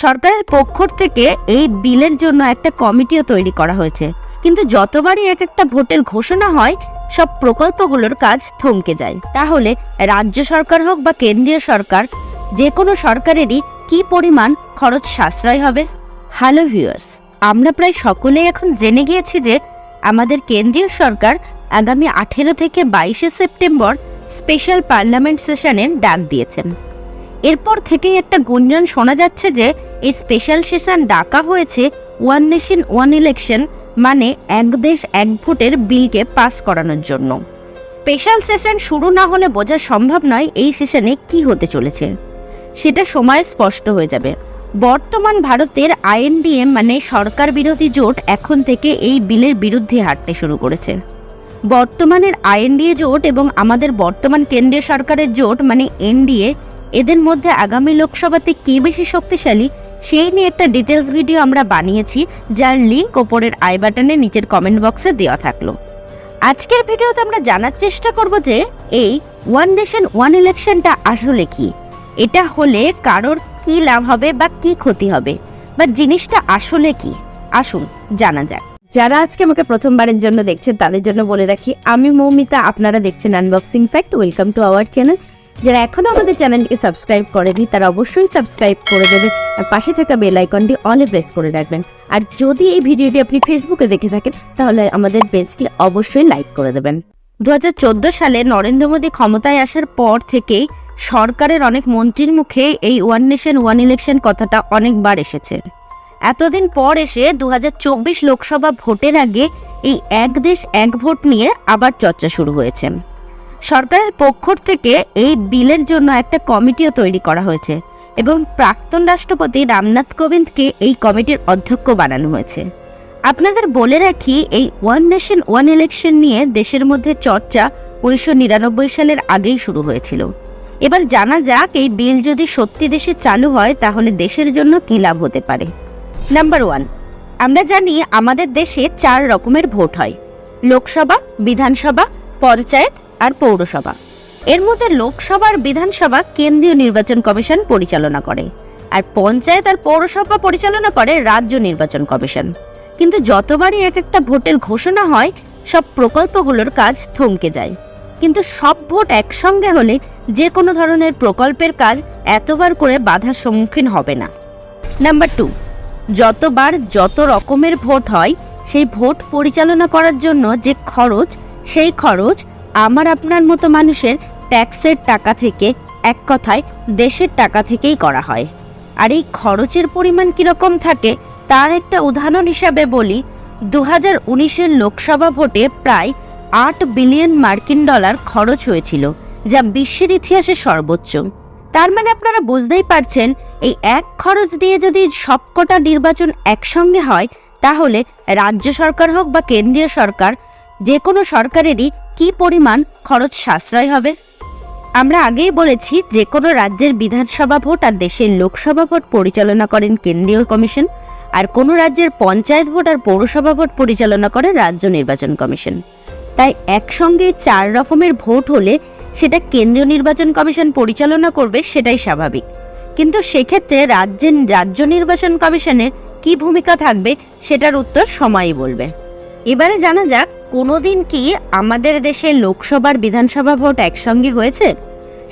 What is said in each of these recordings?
সরকারের পক্ষ থেকে এই বিলের জন্য একটা কমিটিও তৈরি করা হয়েছে, কিন্তু যতবারই এক একটা ভোটের ঘোষণা হয় সব প্রকল্পগুলোর কাজ থমকে যায়। তাহলে রাজ্য সরকার হোক বা কেন্দ্রীয় সরকার, যে কোনো সরকারেরই কি পরিমাণ খরচ সাশ্রয় হবে? হ্যালো ভিউয়ার্স, আমরা প্রায় সকলেই এখন জেনে গিয়েছি যে আমাদের কেন্দ্রীয় সরকার আগামী 18 থেকে 22 সেপ্টেম্বর স্পেশাল পার্লামেন্ট সেশনের ডাক দিয়েছেন। এরপর থেকেই একটা গুঞ্জন শোনা যাচ্ছে যে এই স্পেশাল সেশন ডাকা হয়েছে ওয়ান নেশন ওয়ান ইলেকশন, মানে এক দেশ এক ভোটের বিলকে পাস করানোর জন্য। স্পেশাল সেশন শুরু না হলে বোঝা সম্ভব নয় এই সেশনে কি হতে চলেছে। সেটা সময় স্পষ্ট হয়ে যাবে। বর্তমান ভারতের আইএনডিএ মানে সরকার বিরোধী জোট এখন থেকে এই বিলের বিরুদ্ধে হাঁটতে শুরু করেছে। বর্তমানের আইএনডিএ জোট এবং আমাদের বর্তমান কেন্দ্রীয় সরকারের জোট মানে এনডিএ, এদের মধ্যে আগামী লোকসভাতে কে বেশি শক্তিশালী সেই নিয়ে একটা ডিটেলস ভিডিও আমরা বানিয়েছি, যার লিঙ্ক ওপরের আই বাটনে নিচের কমেন্ট বক্সে দেওয়া থাকলো। আজকের ভিডিওতে আমরা জানার চেষ্টা করব যে এই ওয়ান নেশন ওয়ান ইলেকশনটা আসলে কি, এটা হলে কারোর কি লাভ হবে বা কি ক্ষতি হবে, বা জিনিসটা আসলে কি। আসুন জানা যাক। যারা আজকে আমাকে প্রথমবারের জন্য দেখছেন তাদের জন্য বলে রাখি, আমি মৌমিতা, আপনারা দেখছেন unboxing fact. Welcome to our channel. যারা এখনো আমাদের চ্যানেলটিকে সাবস্ক্রাইব করেনি তারা অবশ্যই সাবস্ক্রাইব করে দেবেন আর পাশে থাকা বেল আইকনটি অলে প্রেস করে রাখবেন। আর যদি এই ভিডিওটি আপনি ফেসবুকে দেখে থাকেন তাহলে আমাদের পেজটি অবশ্যই লাইক করে দেবেন। 2014 সালে নরেন্দ্র মোদী ক্ষমতায় আসার পর থেকেই সরকারের অনেক মন্ত্রীর মুখে এই ওয়ান নেশন ওয়ান ইলেকশন কথাটা অনেকবার এসেছে। এতদিন পর এসে 2024 লোকসভা ভোটের আগে এই এক দেশ এক ভোট নিয়ে আবার চর্চা শুরু হয়েছে। সরকারের পক্ষ থেকে এই বিলের জন্য একটা কমিটিও তৈরি করা হয়েছে এবং প্রাক্তন রাষ্ট্রপতি রামনাথ কোবিন্দকে এই কমিটির অধ্যক্ষ বানানো হয়েছে। আপনাদের বলে রাখি, এই ওয়ান নেশন ওয়ান ইলেকশন নিয়ে দেশের মধ্যে চর্চা 1999 সালের আগেই শুরু হয়েছিল। এবার জানা যাক এই বিল যদি সত্যি দেশে চালু হয় তাহলে দেশের জন্য কী লাভ হতে পারে। নাম্বার 1, আমরা জানি আমাদের দেশে 4 রকমের ভোট হয়: লোকসভা, বিধানসভা, পঞ্চায়েত আর পৌরসভা। এর মধ্যে লোকসভা আর বিধানসভা কেন্দ্রীয় নির্বাচন কমিশন পরিচালনা করে, আর পঞ্চায়েত আর পৌরসভা পরিচালনা করে রাজ্য নির্বাচন কমিশন। কিন্তু যতবারই এক একটা ভোটের ঘোষণা হয় সব প্রকল্পগুলোর কাজ থমকে যায়। কিন্তু সব ভোট একসঙ্গে হলে যে কোনো ধরনের প্রকল্পের কাজ এতবার করে বাধার সম্মুখীন হবে না। নাম্বার 2, যতবার যত রকমের ভোট হয় সেই ভোট পরিচালনা করার জন্য যে খরচ, সেই খরচ আমার আপনার মতো মানুষের ট্যাক্সের টাকা থেকে, এক কথায় দেশের টাকা থেকেই করা হয়। আর এই খরচের পরিমাণ কীরকম থাকে তার একটা উদাহরণ হিসাবে বলি, 2019 লোকসভা ভোটে প্রায় 8 বিলিয়ন মার্কিন ডলার খরচ হয়েছিল, যা বিশ্বের ইতিহাসে সর্বোচ্চ। তার মানে আপনারা বুঝতেই পারছেন এই এক খরচ দিয়ে যদি সবকটা নির্বাচন একসঙ্গে হয় তাহলে রাজ্য সরকার হোক বা কেন্দ্রীয় সরকার, যে কোনো সরকারেরই কি পরিমাণ খরচ সাশ্রয় হবে। আমরা আগেই বলেছি যে কোনো রাজ্যের বিধানসভা ভোট আর দেশের লোকসভা ভোট পরিচালনা করেন কেন্দ্রীয় কমিশন, আর কোনো রাজ্যের পঞ্চায়েত ভোট আর পৌরসভা ভোট পরিচালনা করে রাজ্য নির্বাচন কমিশন। তাই একসঙ্গে 4 রকমের ভোট হলে সেটা কেন্দ্রীয় নির্বাচন কমিশন পরিচালনা করবে, সেটাই স্বাভাবিক। কিন্তু সেক্ষেত্রে রাজ্য নির্বাচন কমিশনের কি ভূমিকা থাকবে সেটার উত্তর সময়ই বলবে। এবারে জানা যাক, কোনোদিন কি আমাদের দেশে লোকসভার বিধানসভা ভোট একসঙ্গে হয়েছে?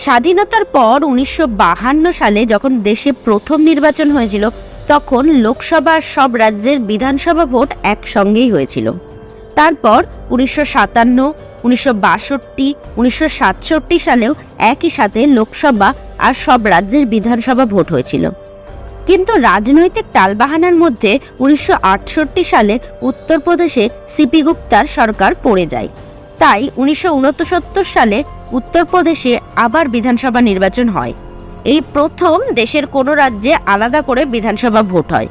স্বাধীনতার পর 1952 সালে যখন দেশে প্রথম নির্বাচন হয়েছিল তখন লোকসভার সব রাজ্যের বিধানসভা ভোট একসঙ্গেই হয়েছিল। তারপর 1957, 1962, 1967 সালেও একই সাথে লোকসভা আর সব রাজ্যের বিধানসভা ভোট হয়েছিল। কিন্তু রাজনৈতিক টালবাহানার মধ্যে 1968 সালে উত্তরপ্রদেশে সিপি গুপ্তার সরকার পড়ে যায়। তাই 1969 সালে উত্তরপ্রদেশে আবার বিধানসভা নির্বাচন হয়। এই প্রথম দেশের কোনো রাজ্যে আলাদা করে বিধানসভা ভোট হয়।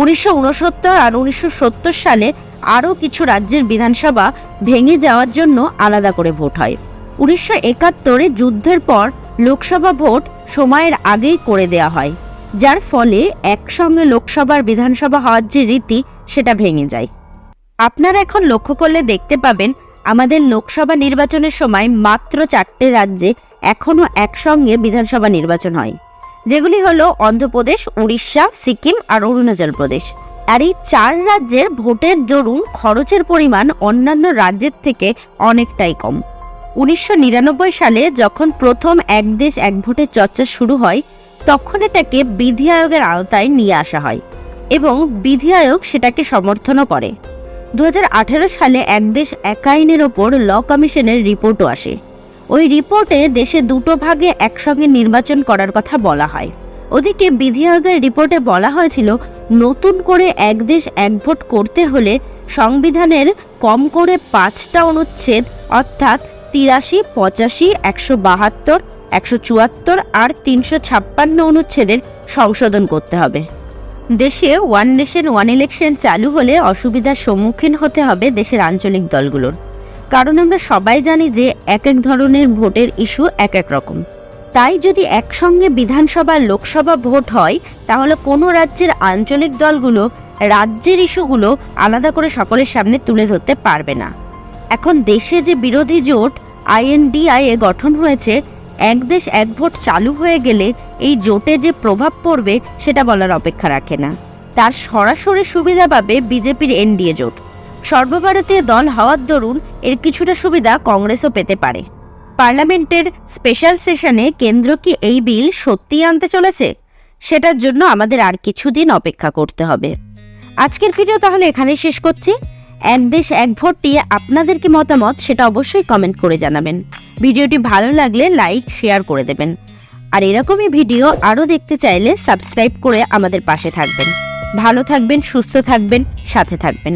1969 আর 1970 সালে আরও কিছু রাজ্যের বিধানসভা ভেঙে যাওয়ার জন্য আলাদা করে ভোট হয়। 1971 যুদ্ধের পর লোকসভা ভোট সময়ের আগেই করে দেওয়া হয়, যার ফলে একসঙ্গে লোকসভার বিধানসভা হওয়ার যে রীতি সেটা ভেঙে যায়। আপনারা এখন লক্ষ্য করলে দেখতে পাবেন আমাদের লোকসভা নির্বাচনের সময় মাত্র 4টে রাজ্যে এখনও একসঙ্গে বিধানসভা নির্বাচন হয়। যেগুলি হলো অন্ধ্রপ্রদেশ, উড়িষ্যা, সিকিম আর অরুণাচল প্রদেশ। আর এই 4 রাজ্যের ভোটের দরুন খরচের পরিমাণ অন্যান্য রাজ্যের থেকে অনেকটাই কম। 1999 সালে যখন প্রথম এক দেশ এক ভোটের চর্চা শুরু হয়, তখন এটাকে বিধি আয়োগের আওতায় নিয়ে আসা হয় এবং বিধি আয়োগ সেটাকে সমর্থনও করে। 2018 সালে এক দেশ এক আইনের ওপর ল কমিশনের রিপোর্টও আসে। ওই রিপোর্টে দেশে 2 ভাগে একসঙ্গে নির্বাচন করার কথা বলা হয়। ওদিকে বিধি আয়োগের রিপোর্টে বলা হয়েছিল নতুন করে এক দেশ এক ভোট করতে হলে সংবিধানের কম করে 5টা অনুচ্ছেদ অর্থাৎ 83, 85, 172, 174 আর 356 অনুচ্ছেদের সংশোধন করতে হবে। দেশে ওয়ান নেশন ওয়ান ইলেকশন চালু হলে অসুবিধার সম্মুখীন হতে হবে দেশের আঞ্চলিক দলগুলোর, কারণ আমরা সবাই জানি যে এক এক ধরনের ভোটের ইস্যু এক এক রকম। তাই যদি একসঙ্গে বিধানসভা লোকসভা ভোট হয় তাহলে কোনো রাজ্যের আঞ্চলিক দলগুলো রাজ্যের ইস্যুগুলো আলাদা করে সকলের সামনে তুলে ধরতে পারবে না। এখন দেশে যে বিরোধী জোট INDIA গঠন হয়েছে, এক দেশ এক ভোট চালু হয়ে গেলে এই জোটে যে প্রভাব পড়বে সেটা বলার অপেক্ষা রাখে না। তার সরাসরি সুবিধা পাবে বিজেপির NDA জোট। সর্বভারতীয় দল হওয়ার দরুন এর কিছুটা সুবিধা কংগ্রেসও পেতে পারে। পার্লামেন্টের স্পেশাল সেশনে কেন্দ্র কি এই বিল সত্যিই আনতে চলেছে, সেটার জন্য আমাদের আর কিছুদিন অপেক্ষা করতে হবে। আজকের ভিডিও তাহলে এখানেই শেষ করছি। এক দেশ এক ভোট নিয়ে আপনাদের কি মতামত সেটা অবশ্যই কমেন্ট করে জানাবেন। ভিডিওটি ভালো লাগলে লাইক শেয়ার করে দেবেন। আর এরকমই ভিডিও আরও দেখতে চাইলে সাবস্ক্রাইব করে আমাদের পাশে থাকবেন। ভালো থাকবেন, সুস্থ থাকবেন, সাথে থাকবেন।